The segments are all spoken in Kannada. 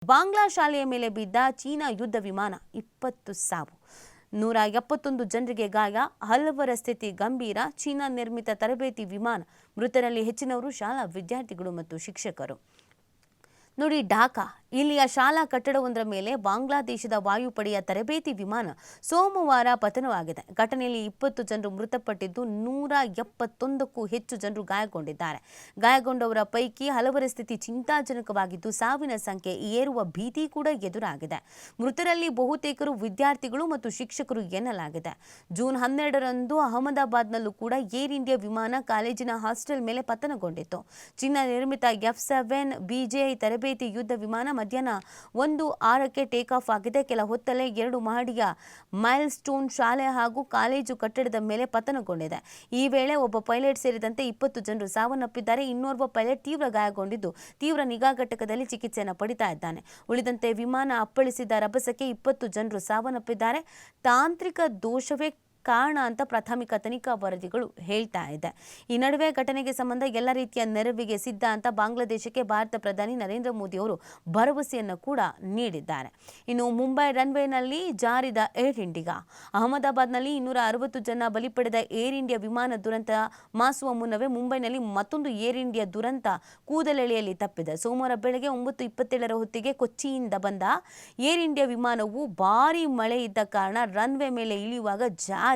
ಬಾಂಗ್ಲಾ ಶಾಲೆಯ ಮೇಲೆ ಬಿದ್ದ ಚೀನಾ ಯುದ್ಧ ವಿಮಾನ 20 ಸಾವು, 171 ಜನರಿಗೆ ಗಾಯ, ಹಲವರ ಸ್ಥಿತಿ ಗಂಭೀರ. ಚೀನಾ ನಿರ್ಮಿತ ತರಬೇತಿ ವಿಮಾನ ಮೃತರಲ್ಲಿ ಹೆಚ್ಚಿನವರು ಶಾಲಾ ವಿದ್ಯಾರ್ಥಿಗಳು ಮತ್ತು ಶಿಕ್ಷಕರು. ನೋಡಿ, ಢಾಕಾ ಇಲ್ಲಿಯ ಶಾಲಾ ಕಟ್ಟಡವೊಂದರ ಮೇಲೆ ಬಾಂಗ್ಲಾದೇಶದ ವಾಯುಪಡೆಯ ತರಬೇತಿ ವಿಮಾನ ಸೋಮವಾರ ಪತನವಾಗಿದೆ. ಘಟನೆಯಲ್ಲಿ 20 ಜನರು ಮೃತಪಟ್ಟಿದ್ದು 171ಕ್ಕೂ ಹೆಚ್ಚು ಜನರು ಗಾಯಗೊಂಡಿದ್ದಾರೆ. ಗಾಯಗೊಂಡವರ ಪೈಕಿ ಹಲವರ ಸ್ಥಿತಿ ಚಿಂತಾಜನಕವಾಗಿದ್ದು, ಸಾವಿನ ಸಂಖ್ಯೆ ಏರುವ ಭೀತಿ ಕೂಡ ಎದುರಾಗಿದೆ. ಮೃತರಲ್ಲಿ ಬಹುತೇಕರು ವಿದ್ಯಾರ್ಥಿಗಳು ಮತ್ತು ಶಿಕ್ಷಕರು ಎನ್ನಲಾಗಿದೆ. ಜೂನ್ 12ರಂದು ಅಹಮದಾಬಾದ್ನಲ್ಲೂ ಕೂಡ ಏರ್ ಇಂಡಿಯಾ ವಿಮಾನ ಕಾಲೇಜಿನ ಹಾಸ್ಟೆಲ್ ಮೇಲೆ ಪತನಗೊಂಡಿತ್ತು. ಚೀನಾ ನಿರ್ಮಿತ F-7 BJ ತರಬೇತಿ ಯುದ್ಧ ವಿಮಾನ ಮಧ್ಯಾಹ್ನ 1:06ಕ್ಕೆ ಟೇಕ್ ಆಫ್ ಆಗಿದೆ. ಕೆಲ ಹೊತ್ತಲ್ಲೇ 2 ಮಹಡಿಯ ಮೈಲ್ ಸ್ಟೋನ್ ಶಾಲೆ ಹಾಗೂ ಕಾಲೇಜು ಕಟ್ಟಡದ ಮೇಲೆ ಪತನಗೊಂಡಿದೆ. ಈ ವೇಳೆ ಒಬ್ಬ ಪೈಲಟ್ ಸೇರಿದಂತೆ 20 ಜನರು ಸಾವನ್ನಪ್ಪಿದ್ದಾರೆ. ಇನ್ನೋರ್ವ ಪೈಲಟ್ ತೀವ್ರ ಗಾಯಗೊಂಡಿದ್ದು ತೀವ್ರ ನಿಗಾ ಘಟಕದಲ್ಲಿ ಚಿಕಿತ್ಸೆಯನ್ನು ಪಡಿತಾ ಇದ್ದಾನೆ. ಉಳಿದಂತೆ ವಿಮಾನ ಅಪ್ಪಳಿಸಿದ ರಭಸಕ್ಕೆ 20 ಜನರು ಸಾವನ್ನಪ್ಪಿದ್ದಾರೆ. ತಾಂತ್ರಿಕ ದೋಷವೇ ಕಾರಣ ಅಂತ ಪ್ರಾಥಮಿಕ ತನಿಖಾ ವರದಿಗಳು ಹೇಳ್ತಾ ಇದೆ. ಈ ನಡುವೆ ಘಟನೆಗೆ ಸಂಬಂಧ ಎಲ್ಲ ರೀತಿಯ ನೆರವಿಗೆ ಸಿದ್ಧ ಅಂತ ಬಾಂಗ್ಲಾದೇಶಕ್ಕೆ ಭಾರತ ಪ್ರಧಾನಿ ನರೇಂದ್ರ ಮೋದಿ ಅವರು ಭರವಸೆಯನ್ನು ಕೂಡ ನೀಡಿದ್ದಾರೆ. ಇನ್ನು ಮುಂಬೈ ರನ್ವೇನಲ್ಲಿ ಜಾರಿದ ಏರ್ ಇಂಡಿಯಾ, ಅಹಮದಾಬಾದ್ನಲ್ಲಿ 260 ಜನ ಬಲಿ ಪಡೆದ ಏರ್ ಇಂಡಿಯಾ ವಿಮಾನ ದುರಂತ ಮಾಸುವ ಮುನ್ನವೇ ಮುಂಬೈನಲ್ಲಿ ಮತ್ತೊಂದು ಏರ್ ಇಂಡಿಯಾ ದುರಂತ ಕೂದಲೆಳೆಯಲ್ಲಿ ತಪ್ಪಿದೆ. ಸೋಮವಾರ ಬೆಳಗ್ಗೆ 9:27ರ ಹೊತ್ತಿಗೆ ಕೊಚ್ಚಿಯಿಂದ ಬಂದ ಏರ್ ಇಂಡಿಯಾ ವಿಮಾನವು ಭಾರೀ ಮಳೆ ಇದ್ದ ಕಾರಣ ರನ್ವೇ ಮೇಲೆ ಇಳಿಯುವಾಗ ಜಾರಿದೆ.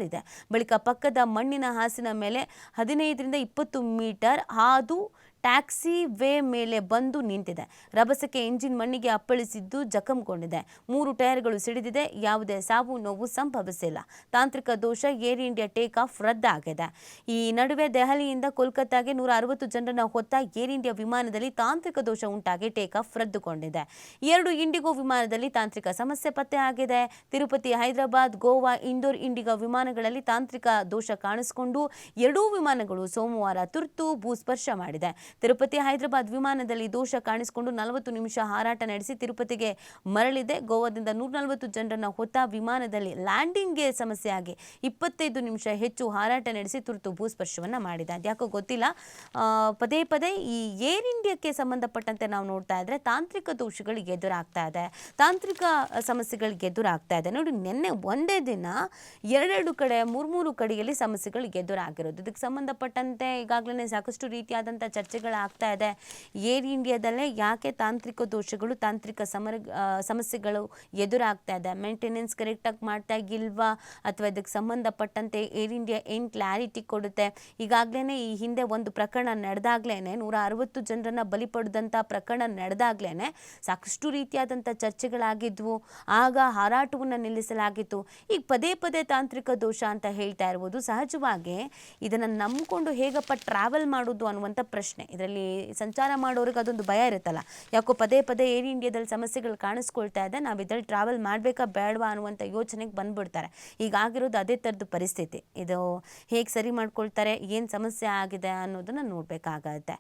ಬಳಿಕ ಪಕ್ಕದ ಮಣ್ಣಿನ ಹಾಸಿನ ಮೇಲೆ 15ರಿಂದ 20 ಮೀಟರ್ ಹಾದು ಟ್ಯಾಕ್ಸಿ ವೇ ಮೇಲೆ ಬಂದು ನಿಂತಿದೆ. ರಭಸಕ್ಕೆ ಎಂಜಿನ್ ಮಣ್ಣಿಗೆ ಅಪ್ಪಳಿಸಿದ್ದು ಜಖಂಗೊಂಡಿದೆ. 3 ಟೈರ್ಗಳು ಸಿಡಿದಿದೆ. ಯಾವುದೇ ಸಾವು ನೋವು ಸಂಭವಿಸಿಲ್ಲ. ತಾಂತ್ರಿಕ ದೋಷ, ಏರ್ ಇಂಡಿಯಾ ಟೇಕ್ ಆಫ್ ರದ್ದಾಗಿದೆ. ಈ ನಡುವೆ ದೆಹಲಿಯಿಂದ ಕೋಲ್ಕತ್ತಾಗೆ 160 ಜನರನ್ನ ಹೊತ್ತ ಏರ್ ಇಂಡಿಯಾ ವಿಮಾನದಲ್ಲಿ ತಾಂತ್ರಿಕ ದೋಷ ಉಂಟಾಗಿ ಟೇಕ್ ಆಫ್ ರದ್ದುಗೊಂಡಿದೆ. 2 ಇಂಡಿಗೋ ವಿಮಾನದಲ್ಲಿ ತಾಂತ್ರಿಕ ಸಮಸ್ಯೆ ಪತ್ತೆ ಆಗಿದೆ. ತಿರುಪತಿ, ಹೈದರಾಬಾದ್, ಗೋವಾ, ಇಂದೋರ್ ಇಂಡಿಗೋ ವಿಮಾನಗಳಲ್ಲಿ ತಾಂತ್ರಿಕ ದೋಷ ಕಾಣಿಸಿಕೊಂಡು 2 ವಿಮಾನಗಳು ಸೋಮವಾರ ತುರ್ತು ಭೂಸ್ಪರ್ಶ ಮಾಡಿದೆ. ತಿರುಪತಿ ಹೈದರಾಬಾದ್ ವಿಮಾನದಲ್ಲಿ ದೋಷ ಕಾಣಿಸಿಕೊಂಡು 40 ನಿಮಿಷ ಹಾರಾಟ ನಡೆಸಿ ತಿರುಪತಿಗೆ ಮರಳಿದೆ. ಗೋವಾದಿಂದ 140 ಜನರನ್ನ ಹೊತ್ತ ವಿಮಾನದಲ್ಲಿ ಲ್ಯಾಂಡಿಂಗ್ಗೆ ಸಮಸ್ಯೆಯಾಗಿ 25 ನಿಮಿಷ ಹೆಚ್ಚು ಹಾರಾಟ ನಡೆಸಿ ತುರ್ತು ಭೂಸ್ಪರ್ಶವನ್ನ ಮಾಡಿದೆ. ಅದ್ಯಾಕೋ ಗೊತ್ತಿಲ್ಲ, ಪದೇ ಪದೇ ಈ ಏರ್ ಇಂಡಿಯಾಕ್ಕೆ ಸಂಬಂಧಪಟ್ಟಂತೆ ನಾವು ನೋಡ್ತಾ ಇದ್ರೆ ತಾಂತ್ರಿಕ ದೋಷಗಳು ಎದುರಾಗ್ತಾ ಇದೆ, ತಾಂತ್ರಿಕ ಸಮಸ್ಯೆಗಳು ಎದುರಾಗ್ತಾ ಇದೆ. ನೋಡಿ, ನಿನ್ನೆ ಒಂದೇ ದಿನ 2 ಕಡೆ 3 ಕಡೆಯಲ್ಲಿ ಸಮಸ್ಯೆಗಳು ಎದುರಾಗಿರೋದು. ಇದಕ್ಕೆ ಸಂಬಂಧಪಟ್ಟಂತೆ ಈಗಾಗಲೇ ಸಾಕಷ್ಟು ರೀತಿಯಾದಂಥ ಚರ್ಚೆಗಳಾಗ್ತಾ ಇದೆ. ಏರ್ ಇಂಡಿಯಾದಲ್ಲೇ ಯಾಕೆ ತಾಂತ್ರಿಕ ದೋಷಗಳು, ತಾಂತ್ರಿಕ ಸಮಸ್ಯೆಗಳು ಎದುರಾಗ್ತಾ ಇದೆ, ಮೇಂಟೆನೆನ್ಸ್ ಕರೆಕ್ಟಾಗಿ ಮಾಡ್ತಾ ಇಲ್ವಾ, ಅಥವಾ ಇದಕ್ಕೆ ಸಂಬಂಧಪಟ್ಟಂತೆ ಏರ್ ಇಂಡಿಯಾ ಏನು ಕ್ಲಾರಿಟಿ ಕೊಡುತ್ತೆ. ಈಗಾಗಲೇ ಈ ಹಿಂದೆ ಒಂದು ಪ್ರಕರಣ ನಡೆದಾಗ್ಲೇ 160 ಜನರನ್ನ ಬಲಿ ಪಡೆದಂಥ ಪ್ರಕರಣ ನಡೆದಾಗ್ಲೇ ಸಾಕಷ್ಟು ರೀತಿಯಾದಂಥ ಚರ್ಚೆಗಳಾಗಿದ್ವು. ಆಗ ಹಾರಾಟವನ್ನು ನಿಲ್ಲಿಸಲಾಗಿತ್ತು. ಈಗ ಪದೇ ಪದೇ ತಾಂತ್ರಿಕ ದೋಷ ಅಂತ ಹೇಳ್ತಾ ಇರ್ಬೋದು. ಸಹಜವಾಗಿ ಇದನ್ನು ನಂಬಿಕೊಂಡು ಹೇಗಪ್ಪ ಟ್ರಾವೆಲ್ ಮಾಡೋದು ಅನ್ನುವಂಥ ಪ್ರಶ್ನೆ. ಇದರಲ್ಲಿ ಸಂಚಾರ ಮಾಡೋರಿಗೆ ಅದೊಂದು ಭಯ ಇರುತ್ತಲ್ಲ, ಯಾಕೋ ಪದೇ ಪದೇ ಏರ್ ಇಂಡಿಯಾದಲ್ಲಿ ಸಮಸ್ಯೆಗಳು ಕಾಣಿಸ್ಕೊಳ್ತಾ ಇದೆ, ನಾವು ಇದರಲ್ಲಿ ಟ್ರಾವೆಲ್ ಮಾಡಬೇಕಾ ಬೇಡವಾ ಅನ್ನುವಂಥ ಯೋಚನೆಗೆ ಬಂದ್ಬಿಡ್ತಾರೆ. ಈಗಾಗಿರೋದು ಅದೇ ಥರದ ಪರಿಸ್ಥಿತಿ. ಇದು ಹೇಗೆ ಸರಿ ಮಾಡ್ಕೊಳ್ತಾರೆ, ಏನು ಸಮಸ್ಯೆ ಆಗಿದೆ ಅನ್ನೋದನ್ನು ನೋಡಬೇಕಾಗತ್ತೆ.